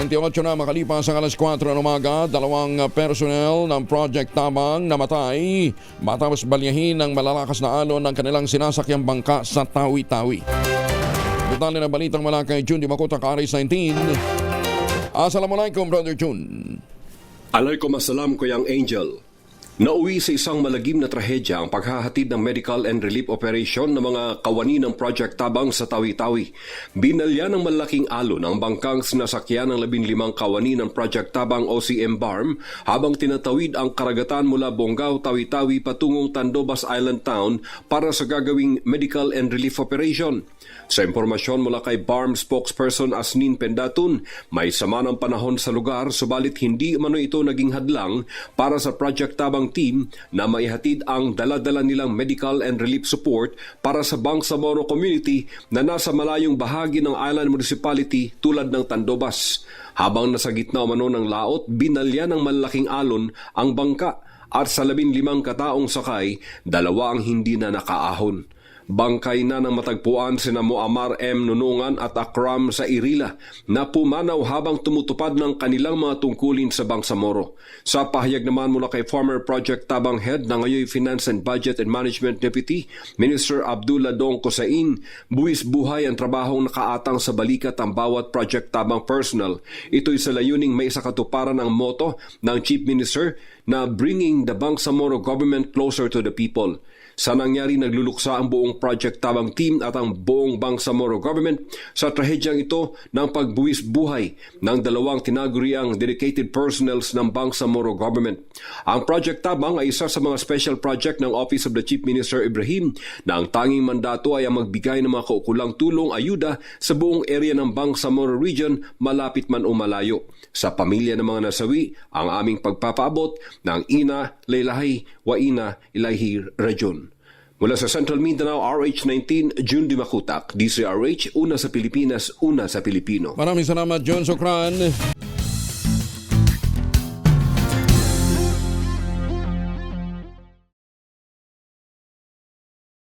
28 na makalipas ang alas 4 ng umaga, dalawang personnel ng Project Tabang namatay matapos balyahin ng malalakas na alon ng kanilang sinasakyang bangka sa Tawi-Tawi. Detalye na balitang mula kay June Di Makuta, Aris 19. Assalamualaikum, Brother June. Alaykum assalam, Kuyang Angel. Nauwi sa isang malagim na trahedya ang paghahatid ng medical and relief operation ng mga kawani ng Project Tabang sa Tawi-Tawi. Binalya ng malaking alon ang bangkang sinasakyan ng 15 kawani ng Project Tabang OCM Barm habang tinatawid ang karagatan mula Bonggao, Tawi-Tawi patungong Tandobas Island Town para sa gagawing medical and relief operation. Sa impormasyon mula kay BARM spokesperson Asnin Pendatun, may sama ng panahon sa lugar subalit hindi umano ito naging hadlang para sa Project Tabang team na maihatid ang dala-dala nilang medical and relief support para sa Bangsamoro community na nasa malayong bahagi ng island municipality tulad ng Tandobas. Habang nasa gitna umano ng laot, binalya ng malaking alon ang bangka at sa 15 kataong sakay, 2 ang hindi na nakaahon. Bangkay na ng matagpuan sina Muammar M. Nunungan at Akram sa Irila na pumanaw habang tumutupad ng kanilang mga tungkulin sa Bangsamoro. Sa pahayag naman mula kay former Project Tabang Head na ngayon Finance and Budget and Management Deputy, Minister Abdullah Dong Kosain, buwis buhay ang trabahong nakaatang sa balikat ang bawat Project Tabang personnel. Ito'y sa layuning may isakatuparan ang motto ng Chief Minister na bringing the Bangsamoro government closer to the people. Sa nangyari, nagluluksa ang buong Project Tabang team at ang buong Bangsamoro government sa trahedyang ito ng pagbuwis buhay ng 2 tinaguriang dedicated personnels ng Bangsamoro government. Ang Project Tabang ay isa sa mga special project ng Office of the Chief Minister Ibrahim na ang tanging mandato ay ang magbigay ng mga kaukulang tulong ayuda sa buong area ng Bangsamoro region malapit man o malayo. Sa pamilya ng mga nasawi, ang aming pagpapaabot ng Ina Laylahi wa Ina Ilahi Rajon. Mula sa Central Mindanao, RH19, June Di Makutak, DCRH, una sa Pilipinas, una sa Pilipino. Maraming salamat, John Sokran.